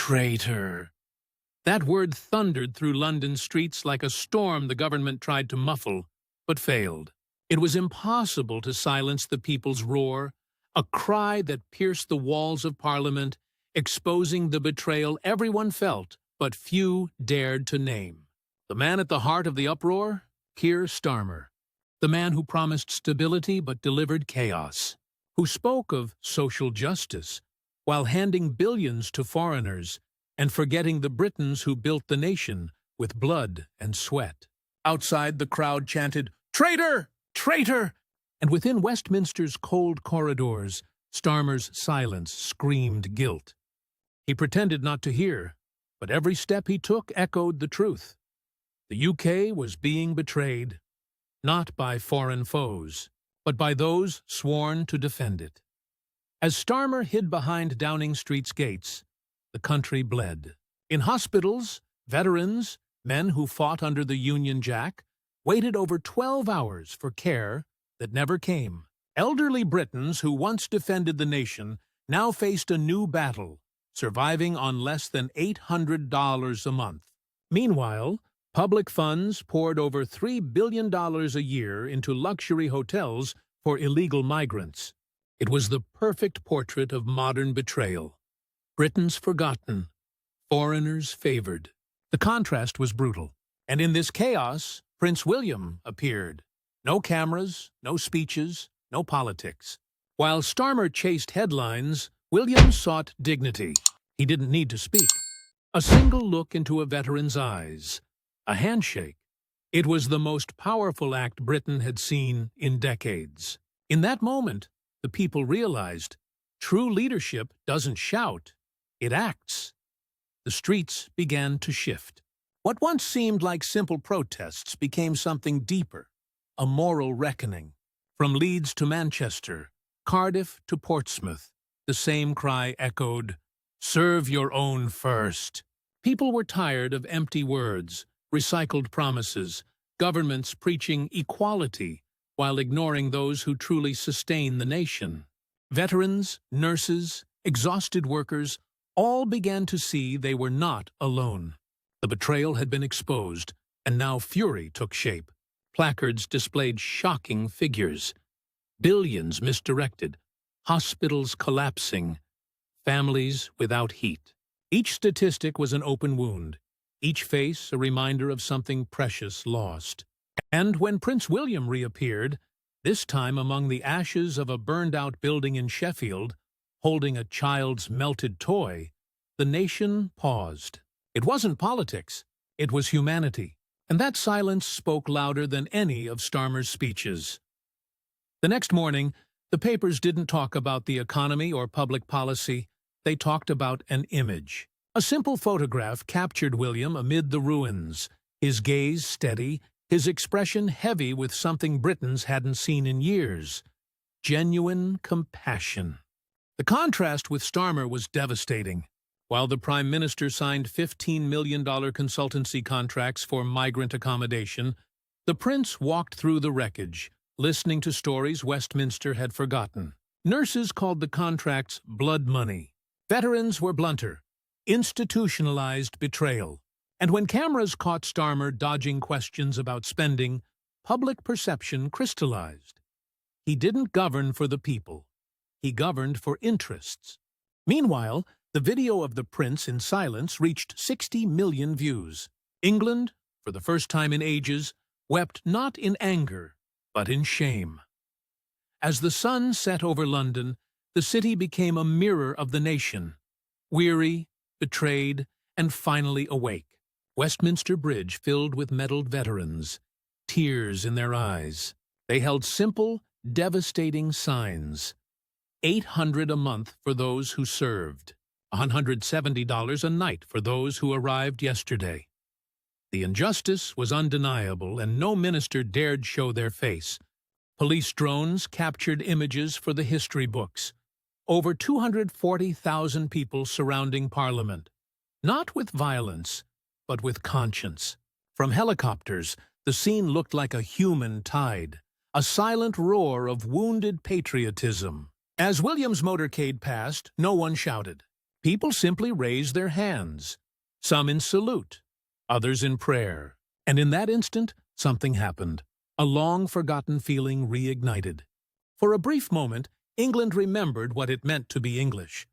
Traitor. That word thundered through London streets like a storm the government tried to muffle, but failed. It was impossible to silence the people's roar, a cry that pierced the walls of Parliament, exposing the betrayal everyone felt, but few dared to name. The man at the heart of the uproar? Keir Starmer. The man who promised stability but delivered chaos. Who spoke of social justice, while handing billions to foreigners and forgetting the Britons who built the nation with blood and sweat. Outside, the crowd chanted, "Traitor! Traitor!" And within Westminster's cold corridors, Starmer's silence screamed guilt. He pretended not to hear, but every step he took echoed the truth. The UK was being betrayed, not by foreign foes, but by those sworn to defend it. As Starmer hid behind Downing Street's gates, the country bled. In hospitals, veterans, men who fought under the Union Jack, waited over 12 hours for care that never came. Elderly Britons who once defended the nation now faced a new battle, surviving on less than $800 a month. Meanwhile, public funds poured over $3 billion a year into luxury hotels for illegal migrants. It was the perfect portrait of modern betrayal. Britons forgotten, foreigners favored. The contrast was brutal. And in this chaos, Prince William appeared. No cameras, no speeches, no politics. While Starmer chased headlines, William sought dignity. He didn't need to speak. A single look into a veteran's eyes. A handshake. It was the most powerful act Britain had seen in decades. In that moment, the people realized true leadership doesn't shout, it acts. The streets began to shift. What once seemed like simple protests became something deeper, a moral reckoning. From Leeds to Manchester, Cardiff to Portsmouth, the same cry echoed, "Serve your own first." People were tired of empty words, recycled promises, governments preaching equality while ignoring those who truly sustain the nation. Veterans, nurses, exhausted workers all began to see they were not alone. The betrayal had been exposed, and now fury took shape. Placards displayed shocking figures. Billions misdirected, hospitals collapsing, families without heat. Each statistic was an open wound, each face a reminder of something precious lost. And when Prince William reappeared, this time among the ashes of a burned-out building in Sheffield, holding a child's melted toy, the nation paused. It wasn't politics, it was humanity, and that silence spoke louder than any of Starmer's speeches. The next morning, the papers didn't talk about the economy or public policy, they talked about an image. A simple photograph captured William amid the ruins, his gaze steady, his expression heavy with something Britons hadn't seen in years. Genuine compassion. The contrast with Starmer was devastating. While the Prime Minister signed $15 million consultancy contracts for migrant accommodation, the Prince walked through the wreckage, listening to stories Westminster had forgotten. Nurses called the contracts blood money. Veterans were blunter. Institutionalized betrayal. And when cameras caught Starmer dodging questions about spending, public perception crystallized. He didn't govern for the people. He governed for interests. Meanwhile, the video of the Prince in silence reached 60 million views. England, for the first time in ages, wept not in anger, but in shame. As the sun set over London, the city became a mirror of the nation, weary, betrayed, and finally awake. Westminster Bridge filled with medaled veterans, tears in their eyes. They held simple, devastating signs. $800 a month for those who served, $170 a night for those who arrived yesterday. The injustice was undeniable, and no minister dared show their face. Police drones captured images for the history books. Over 240,000 people surrounding Parliament, not with violence, but with conscience. From helicopters, the scene looked like a human tide, a silent roar of wounded patriotism. As William's motorcade passed, no one shouted. People simply raised their hands, some in salute, others in prayer. And in that instant, something happened. A long-forgotten feeling reignited. For a brief moment, England remembered what it meant to be English.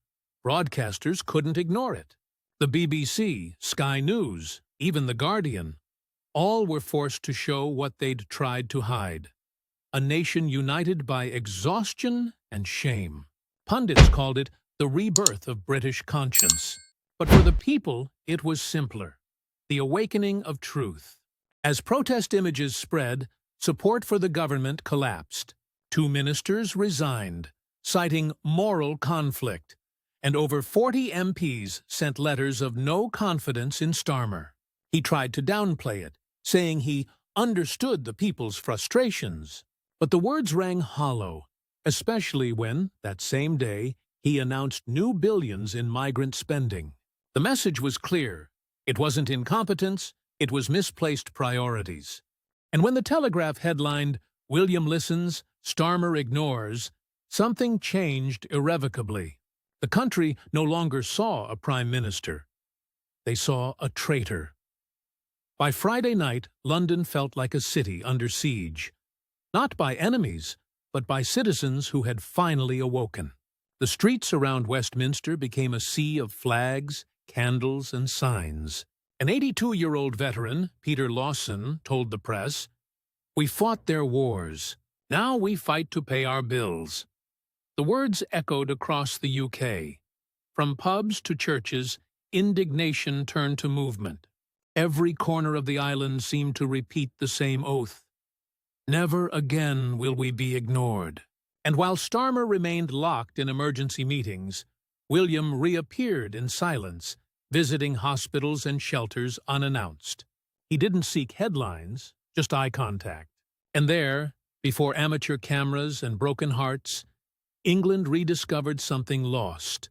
Broadcasters couldn't ignore it. The BBC, Sky News, even The Guardian, all were forced to show what they'd tried to hide. A nation united by exhaustion and shame. Pundits called it the rebirth of British conscience. But for the people, it was simpler. The awakening of truth. As protest images spread, support for the government collapsed. 2 ministers resigned, citing moral conflict, and over 40 MPs sent letters of no confidence in Starmer. He tried to downplay it, saying he understood the people's frustrations. But the words rang hollow, especially when, that same day, he announced new billions in migrant spending. The message was clear. It wasn't incompetence, it was misplaced priorities. And when the Telegraph headlined, "William listens, Starmer ignores," something changed irrevocably. The country no longer saw a prime minister. They saw a traitor. By Friday night, London felt like a city under siege. Not by enemies, but by citizens who had finally awoken. The streets around Westminster became a sea of flags, candles, and signs. An 82-year-old veteran, Peter Lawson, told the press, "We fought their wars. Now we fight to pay our bills." The words echoed across the UK. From pubs to churches, indignation turned to movement. Every corner of the island seemed to repeat the same oath. Never again will we be ignored. And while Starmer remained locked in emergency meetings, William reappeared in silence, visiting hospitals and shelters unannounced. He didn't seek headlines, just eye contact. And there, before amateur cameras and broken hearts, England rediscovered something lost: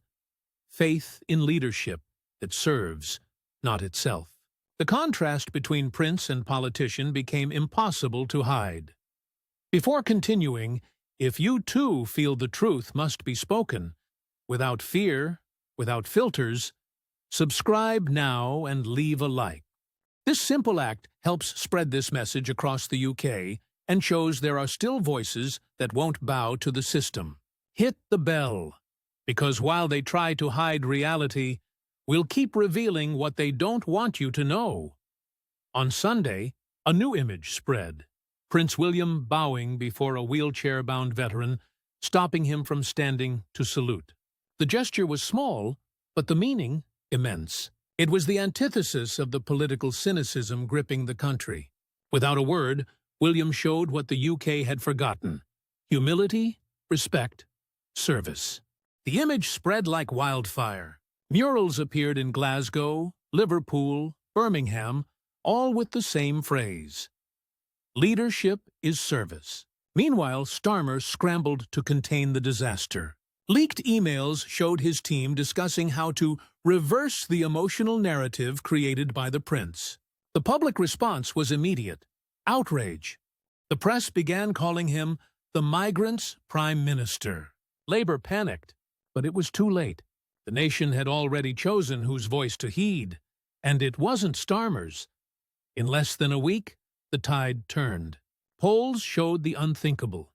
faith in leadership that serves, not itself. The contrast between prince and politician became impossible to hide. Before continuing, if you too feel the truth must be spoken, without fear, without filters, subscribe now and leave a like. This simple act helps spread this message across the UK and shows there are still voices that won't bow to the system. Hit the bell, because while they try to hide reality, we'll keep revealing what they don't want you to know. On Sunday, a new image spread. Prince William bowing before a wheelchair-bound veteran, stopping him from standing to salute. The gesture was small, but the meaning immense. It was the antithesis of the political cynicism gripping the country. Without a word, William showed what the UK had forgotten: humility, respect, service. The image spread like wildfire. Murals appeared in Glasgow, Liverpool, Birmingham, all with the same phrase: leadership is service. Meanwhile, Starmer scrambled to contain the disaster. Leaked emails showed his team discussing how to reverse the emotional narrative created by the prince. The public response was immediate: outrage. The press began calling him the migrant's prime minister. Labour panicked, but it was too late. The nation had already chosen whose voice to heed, and it wasn't Starmer's. In less than a week, the tide turned. Polls showed the unthinkable.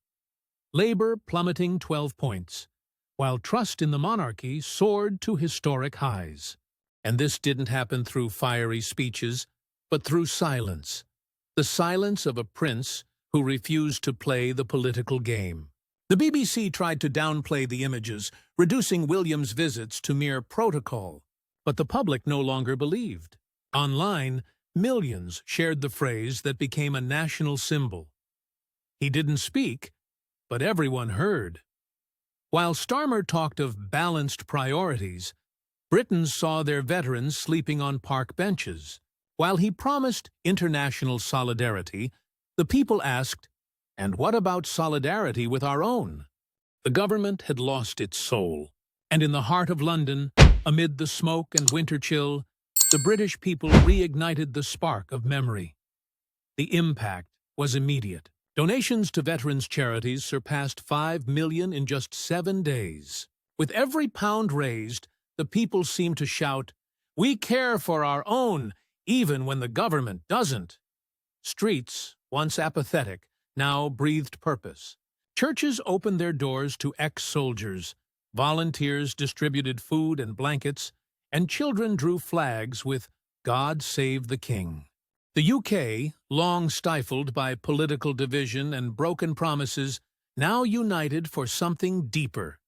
Labour plummeting 12 points, while trust in the monarchy soared to historic highs. And this didn't happen through fiery speeches, but through silence. The silence of a prince who refused to play the political game. The BBC tried to downplay the images, reducing William's visits to mere protocol. But the public no longer believed. Online, millions shared the phrase that became a national symbol. He didn't speak, but everyone heard. While Starmer talked of balanced priorities, Britons saw their veterans sleeping on park benches. While he promised international solidarity, the people asked, "And what about solidarity with our own?" The government had lost its soul. And in the heart of London, amid the smoke and winter chill, the British people reignited the spark of memory. The impact was immediate. Donations to veterans' charities surpassed 5 million in just 7 days. With every pound raised, the people seemed to shout, "We care for our own, even when the government doesn't." Streets, once apathetic, now breathed purpose. Churches opened their doors to ex-soldiers, volunteers distributed food and blankets, and children drew flags with "God Save the King." The UK, long stifled by political division and broken promises, now united for something deeper: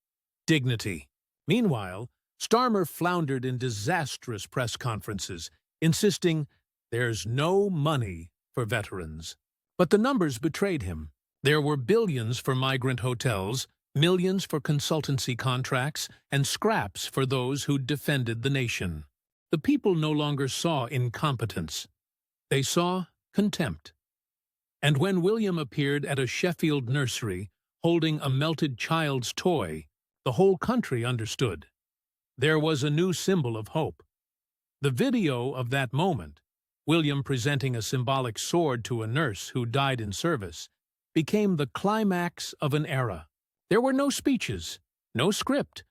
dignity. Meanwhile, Starmer floundered in disastrous press conferences, insisting there's no money for veterans. But the numbers betrayed him. There were billions for migrant hotels, millions for consultancy contracts, and scraps for those who defended the nation. The people no longer saw incompetence. They saw contempt. And when William appeared at a Sheffield nursery holding a melted child's toy, the whole country understood. There was a new symbol of hope. The video of that moment, William presenting a symbolic sword to a nurse who died in service, became the climax of an era. There were no speeches, no script,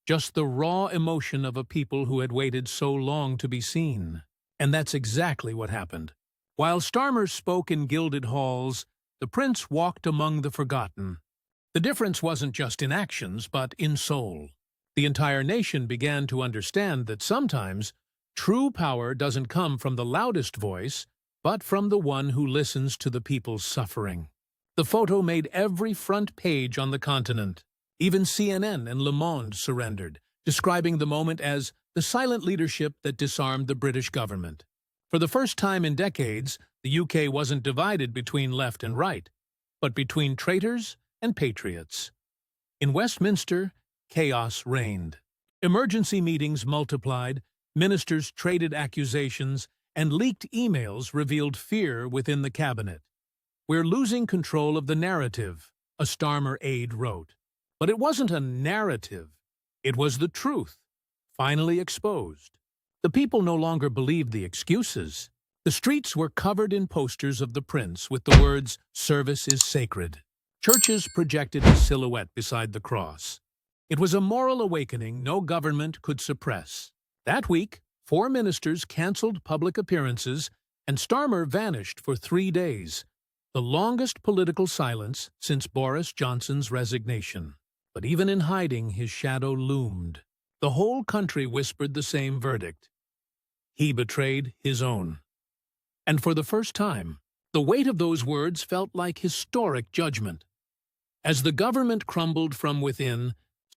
just the raw emotion of a people who had waited so long to be seen. And that's exactly what happened. While Starmer spoke in gilded halls, the prince walked among the forgotten. The difference wasn't just in actions, but in soul. The entire nation began to understand that sometimes true power doesn't come from the loudest voice, but from the one who listens to the people's suffering. The photo made every front page on the continent. Even CNN and Le Monde surrendered, describing the moment as the silent leadership that disarmed the British government. For the first time in decades, the UK wasn't divided between left and right, but between traitors and patriots. In Westminster, chaos reigned. Emergency meetings multiplied, ministers traded accusations, and leaked emails revealed fear within the cabinet. "We're losing control of the narrative," a Starmer aide wrote. But it wasn't a narrative. It was the truth, finally exposed. The people no longer believed the excuses. The streets were covered in posters of the prince with the words, "Service is sacred." Churches projected his silhouette beside the cross. It was a moral awakening no government could suppress. That week, 4 ministers cancelled public appearances, and Starmer vanished for 3 days, the longest political silence since Boris Johnson's resignation. But even in hiding, his shadow loomed. The whole country whispered the same verdict. He betrayed his own. And for the first time, the weight of those words felt like historic judgment. As the government crumbled from within,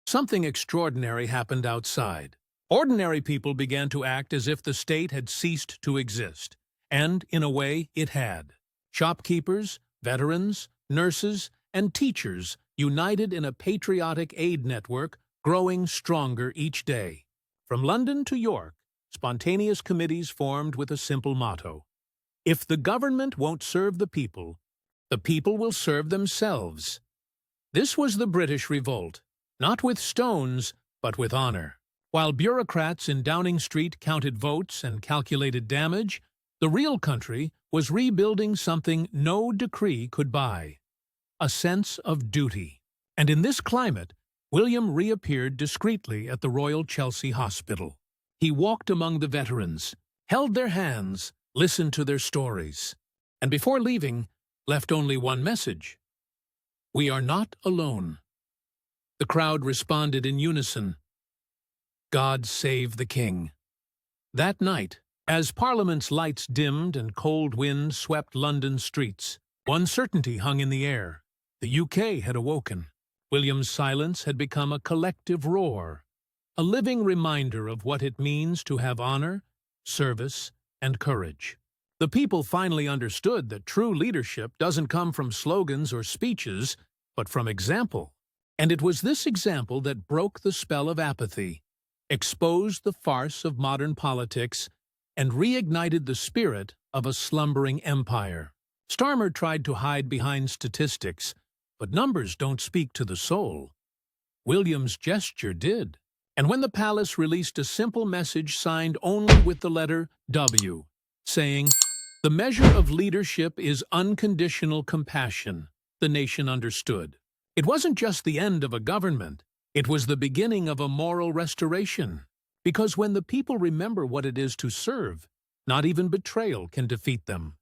something extraordinary happened outside. Ordinary people began to act as if the state had ceased to exist. And, in a way, it had. Shopkeepers, veterans, nurses, and teachers united in a patriotic aid network growing stronger each day. From London to York, spontaneous committees formed with a simple motto: if the government won't serve the people will serve themselves. This was the British revolt, not with stones, but with honor. While bureaucrats in Downing Street counted votes and calculated damage, the real country was rebuilding something no decree could buy: a sense of duty. And in this climate, William reappeared discreetly at the Royal Chelsea Hospital. He walked among the veterans, held their hands, listened to their stories, and before leaving, left only one message: "We are not alone." The crowd responded in unison: "God save the King." That night, as Parliament's lights dimmed and cold winds swept London's streets, one certainty hung in the air: the UK had awoken. William's silence had become a collective roar, a living reminder of what it means to have honor, service, and courage. The people finally understood that true leadership doesn't come from slogans or speeches, but from example. And it was this example that broke the spell of apathy, exposed the farce of modern politics, and reignited the spirit of a slumbering empire. Starmer tried to hide behind statistics, but numbers don't speak to the soul. William's gesture did. And when the palace released a simple message signed only with the letter W, saying, "The measure of leadership is unconditional compassion," the nation understood. It wasn't just the end of a government. It was the beginning of a moral restoration. Because when the people remember what it is to serve, not even betrayal can defeat them.